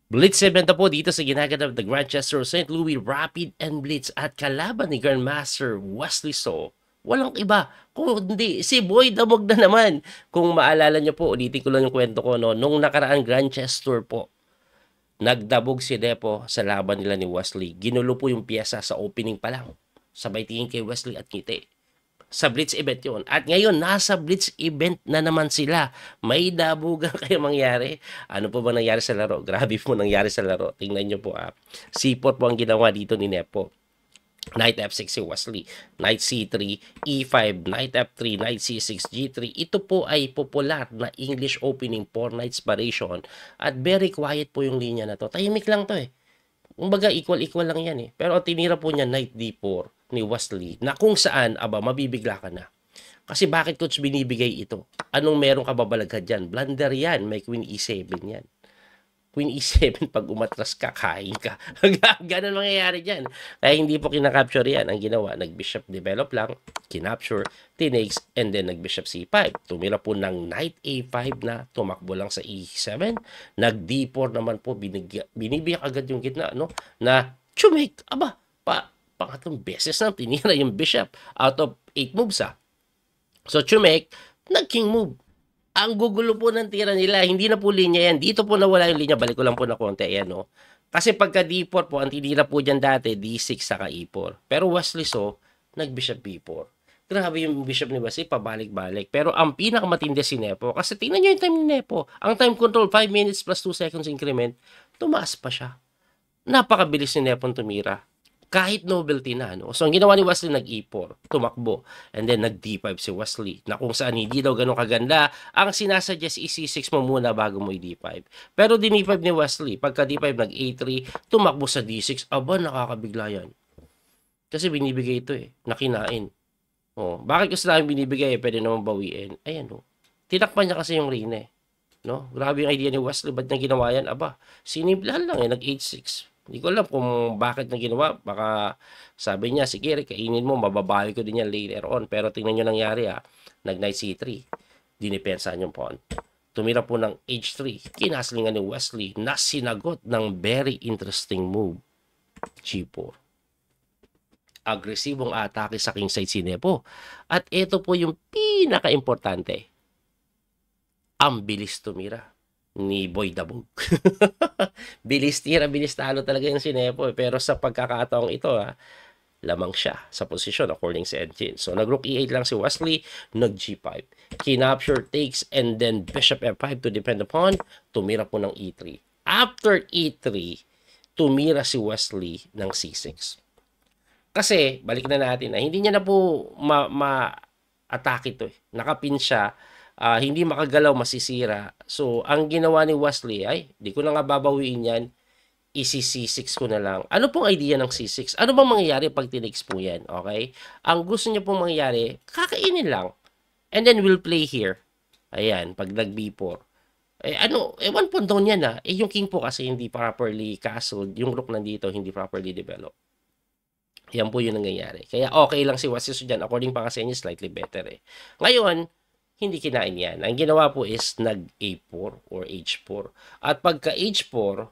Blitz event na po dito sa ginaganap na Grandchester St. Louis Rapid and Blitz at kalaban ni Grandmaster Wesley So. Walang iba kundi si Boy Damog na naman. Kung maalala nyo po, ulitin ko lang yung kwento ko, no? Nung nakaraan Grandchester po, nagdabog si Depo sa laban nila ni Wesley. Ginulo po yung piyesa sa opening pa lang. Sabay tingin kay Wesley at ngiti sa Blitz event yon. At ngayon, nasa Blitz event na naman sila. May dabugan kayo mangyari. Ano po ba nangyari sa laro? Grabe po nangyari sa laro. Tingnan nyo po. C4 po ang ginawa dito ni Nepo. Knight F6 si Wesley, Knight C3, E5, Knight F3, Knight C6, G3. Ito po ay popular na English opening for Knights variation at very quiet po yung linya na to. Tahimik lang to eh. Kumbaga equal-equal lang yan eh. Pero tinira po niya Knight D4 ni Wesley na kung saan, mabibigla ka na. Kasi bakit coach binibigay ito? Anong meron ka babalaghan dyan? Blunder yan. May Queen E7 yan. Queen E7, pag umatras ka, kain ka. Ganun mangyayari dyan. Kaya hindi po kinakapture yan. Ang ginawa, nag-bishop develop lang, kinapture, tinakes, and then nag-bishop C5. Tumira po ng Knight A5 na tumakbo lang sa E7. Nag-D4 naman po, binibiyak agad yung gitna, no? Na, chumik, pangatlong beses na tinira yung bishop out of 8 moves, So, chumik, nag-king move. Ang gugulo po ng tira nila, hindi na po linya yan. Dito po nawala yung linya. Balik ko lang po na konti. Ayan, no? Kasi pagka D4 po, ang tinira po dyan dati, D6 saka E4. Pero Wesley So, nag-bishop B4. Grabe yung bishop ni Wesley, pabalik-balik. Pero ang pinakamatindi si Nepo, kasi tingnan nyo yung time ni Nepo. Ang time control, 5 minutes plus 2 seconds increment, tumaas pa siya. Napakabilis ni Nepon tumira. Kahit novelty na, no? So, ang ginawa ni Wesley, nag-E4, tumakbo. And then, nag-D5 si Wesley, na kung saan hindi daw ganun kaganda. Ang sinasuggest is C6 mo muna bago mo i-D5. Pero din-E5 ni Wesley, pagka D5, nag-A3, tumakbo sa D6. Nakakabigla yan. Kasi binibigay ito eh, nakinain. Oh, bakit kasi namin binibigay eh, pwede naman bawiin. Ayan, no? Tinakpan niya kasi yung Reyna eh. No? Grabe yung idea ni Wesley, ba't niya ginawa yan? Sinimplahan lang eh, nag-H6. Hindi ko alam kung bakit na ginawa. Baka sabi niya, sige, kainin mo, mababawi ko din yan later on. Pero tingnan nyo nangyari nag-knight C3. Dinipensahan yung pawn. Tumira po ng H3. Kinaslingan ni Wesley na sinagot ng very interesting move. G4. Agresibong atake sa king side si Nepo. At ito po yung pinaka-importante. Ang bilis tumira ni Boy Dabog. Bilis tira, bilis talo talaga yung si Nepo. Pero sa pagkakataong ito, lamang siya sa posisyon according sa engine. So, nag-rook E8 lang si Wesley, nag-G5. Kinapture, takes, and then bishop F5 to defend upon. Tumira po ng E3. After E3, tumira si Wesley ng C6. Kasi, balik na natin hindi niya na po ma-atake ito. Nakapin siya. Hindi makagalaw, masisira. So, ang ginawa ni Wesley ay, di ko na nga babawiin yan, isi-C6 ko na lang. Ano pong idea ng C6? Ano bang mangyayari pag tinix po yan? Okay? Ang gusto niya pong mangyayari, kakainin lang. And then we'll play here. Ayan, pag nag-B4. One point down yan yung king po kasi hindi properly castled. Yung rook nandito, hindi properly developed. Yan po yung nangyayari. Kaya okay lang si Wesley dyan. According pa kasi niya, slightly better eh. Ngayon, hindi kinain yan. Ang ginawa po is nag-A4 or H4. At pagka H4,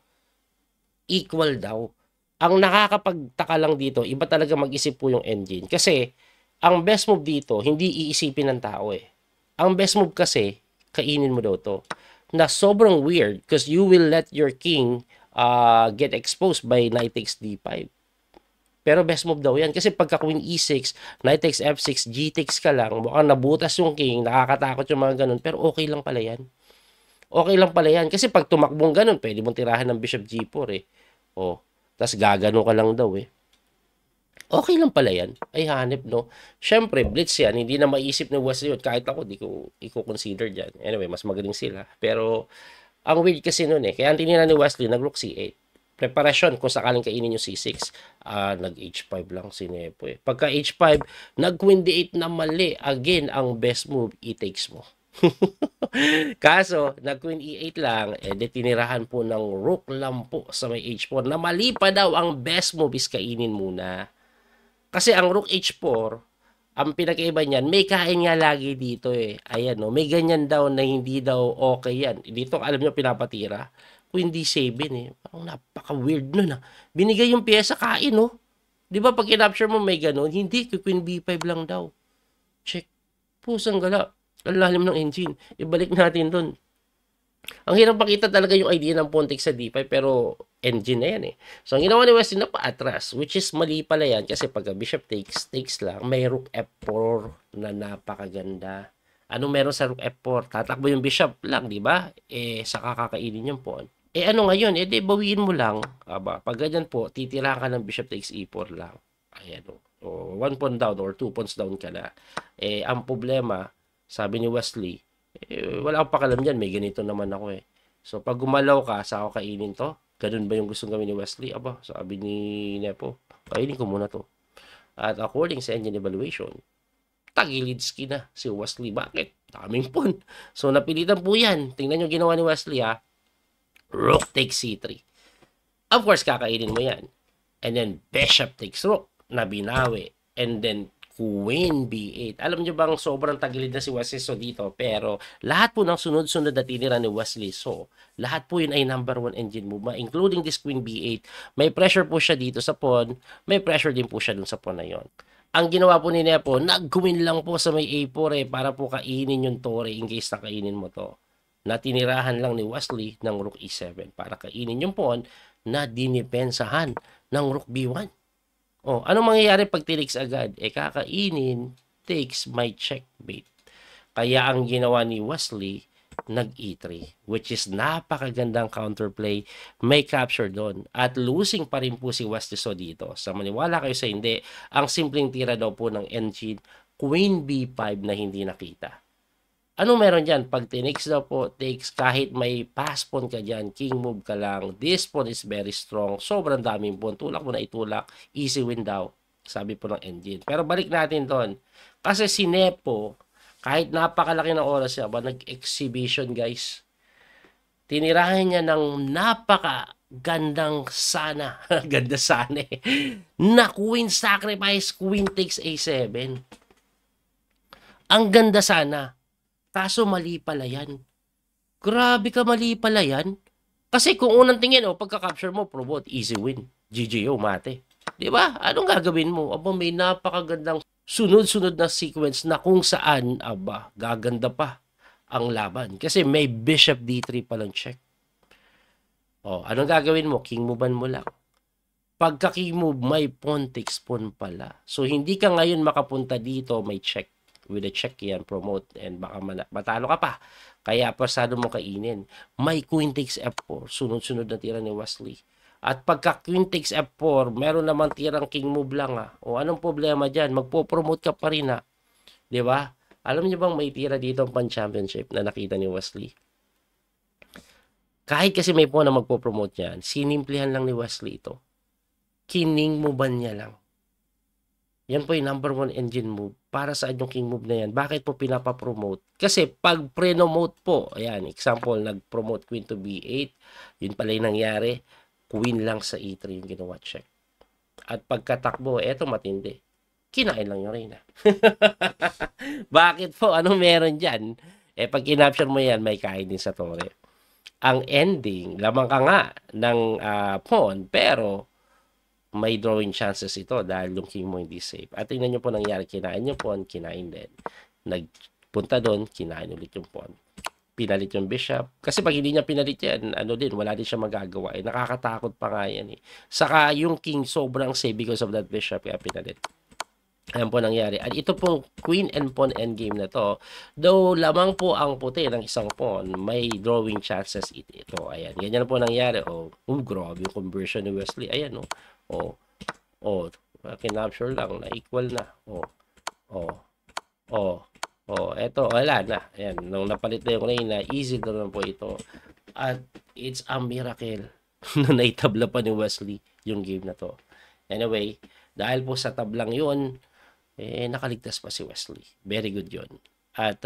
equal daw. Ang nakakapagtaka lang dito, iba talaga mag-isip po yung engine. Kasi, ang best move dito, hindi iisipin ng tao eh. Ang best move kasi, kainin mo daw to. Na sobrang weird because you will let your king get exposed by knight takes D5. Pero best move daw yan. Kasi pagka queen e6, knight takes f6, g takes ka lang, mukhang nabutas yung king, nakakatakot yung mga ganun, pero okay lang pala yan. Okay lang pala yan. Kasi pag tumakbong ganun, pwede mong tirahan ng bishop g4 eh. Tas gagano ka lang daw eh. Okay lang pala yan. Ay hanip, no? Siyempre, blitz yan. Hindi na maisip ni Wesley yun. Kahit ako, di ko i-consider dyan. Anyway, mas magaling sila. Pero, ang weird kasi nun eh. Kaya ang tinira ni Wesley, nag-rook c8. Preparasyon kung sakaling kainin yung C6. Nag-H5 lang si Nepo eh. Pagka H5, nag-Queen D8 na mali. Again, ang best move, i-takes mo. Kaso, nag-Queen E8 lang, tinirahan po ng Rook lang po sa may H4 na mali pa daw. Ang best move is kainin muna. Kasi ang Rook H4, ang pinakaiba niyan, may kain nga lagi dito eh. Ayan no, may ganyan daw na hindi daw okay yan. Dito, alam nyo, pinapatira. Queen D7 eh. Ang napaka-weird nun, Binigay yung piyesa, kain, no? Di ba pag kinapture mo may ganun? Hindi, Queen B5 lang daw. Check. Pusang gala. Ang lalim ng engine. Ibalik natin dun. Ang hirap pakita talaga yung idea ng Pontic sa D5 pero engine na yan eh. So ang ginawa ni Wesley na paatras, which is mali pala yan kasi pag bishop takes lang, may rook F4 na napakaganda. Ano meron sa rook F4? Tatakbo yung bishop lang, di ba? Saka kakainin yung pawn. Ano ngayon? Di bawiin mo lang. Aba, pag ganyan po, titira ka ng bishop takes E4 lang. Ayan o. One pawn down or 2 pawns down ka na. Ang problema, sabi ni Wesley, wala akong pakalam dyan, may ganito naman ako eh. So, pag gumalaw ka, sa ako kainin to, ganun ba yung gustong gawin ni Wesley? Aba, sabi ni Nepo, kainin ko muna to. At according sa engine evaluation, tagilidski na si Wesley. Bakit? Daming pawn. So, napilitan po yan. Tingnan nyo ginawa ni Wesley Rook takes C3. Of course, kakainin mo yan. And then, bishop takes rook na binawi. And then, Queen B8. Alam nyo bang sobrang tagilid na si Wesley So dito, pero lahat po ng sunod-sunod na tinira ni Wesley So, lahat po yun ay number 1 engine move, including this Queen B8. May pressure po siya dito sa pawn, may pressure din po siya dun sa pawn na yon. Ang ginawa po ni Nepo, nag-win lang po sa may A4 para po kainin yung tore in case na kainin mo to. Na tinirahan lang ni Wesley ng Rook E7 para kainin yung pawn na dinipensahan ng Rook B1. Anong mangyayari pag tinix agad? Kakainin, takes my checkmate. Kaya ang ginawa ni Wesley, nag-E3, which is napakagandang counterplay, may capture doon. At losing pa rin po si Wesley So dito. Sa maniwala kayo sa hindi, ang simpleng tira daw po ng engine, Queen B5 na hindi nakita. Anong meron dyan? Pag tinix daw po, takes kahit may pass pawn ka dyan, king move ka lang, this pawn is very strong, sobrang daming pawn, tulak mo na itulak, easy win daw, sabi po ng engine. Pero balik natin doon, kasi si Nepo, kahit napakalaki ng oras niya, nag-exhibition guys, tinirahan niya ng napakagandang sana, ganda sana na queen sacrifice, queen takes A7. Ang ganda sana. Kaso mali pala yan. Grabe ka, mali pala yan. Kasi kung unang tingin, pagka-capture mo, promote, easy win. GGO, mate. Diba? Anong gagawin mo? May napakagandang sunod-sunod na sequence na kung saan, gaganda pa ang laban. Kasi may bishop D3 palang check. Anong gagawin mo? King movean mo lang. Pagka king move, may pawn takes pawn pala. So, hindi ka ngayon makapunta dito, may check. With a check yan, promote, and baka matalo ka pa. Kaya pasado mo kainin. May queen takes F4, sunod-sunod na tira ni Wesley. At pagka queen takes F4, meron naman tirang king move lang anong problema dyan? Magpo-promote ka pa rin Di ba? Alam niyo bang may tira dito ang pan-championship na nakita ni Wesley? Kahit kasi may po na magpo-promote yan, sinimplihan lang ni Wesley ito. Kining movean niya lang. Yan po yung number 1 engine move. Para sa yung king move na yan. Bakit po pinapapromote? Kasi pag pre-nomote po, ayan, example, nag-promote queen to B8, yun pala yung nangyari, queen lang sa E3 yung ginawa check. At pagkatakbo, eto matindi. Kinain lang yung reyna. Bakit po? Anong meron dyan? Pag kinapture mo yan, may kain din sa tore. Ang ending, lamang ka nga ng pawn, pero may drawing chances ito dahil yung king mo hindi safe. At tingnan nyo po nangyari, kinain yung pawn, kinain din. Nagpunta doon, kinain ulit yung pawn. Pinalit yung bishop. Kasi pag hindi niya pinalit yan, wala din siya magagawa. Nakakatakot pa nga yan Saka yung king sobrang safe because of that bishop, kaya pinalit. Ayan po nangyari. At ito pong queen and pawn endgame na to, though lamang po ang puti ng isang pawn, may drawing chances ito. Ayan, ganyan po nangyari. Grabe yung conversion ni Wesley. Ayan, kinapture lang, na equal na. Eto, wala na. Ayan, nung napalit na yung reyna, easy na naman po ito. At it's a miracle na naitabla pa ni Wesley yung game na to. Anyway, dahil po sa tablang yun, nakaligtas pa si Wesley. Very good yun. At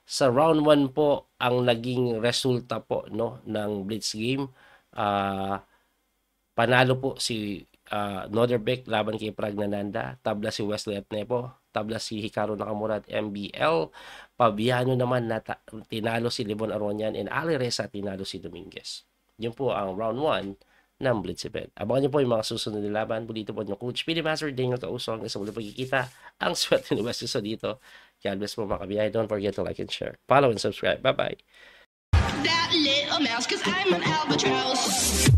sa round 1 po, ang naging resulta po ng Blitz game, panalo po si Noderbeck laban kay Pragnananda, tabla si Wesley at Nepo, tabla si Hikaru Nakamura at MBL, Pabiano naman tinalo si Libon Aronian, and Ali Reza tinalo si Dominguez. Yun po ang round 1 ng Blitz event. Abangan niyo po yung mga susunod na laban. Bulito po yung Coach Pili Master, Daniel Kauso. Hanggang sa muli pagkikita. Ang swerte ni West sa dito. God bless po mga kabiyahe. Don't forget to like and share. Follow and subscribe. Bye-bye. That little mouse, 'cause I'm an albatross.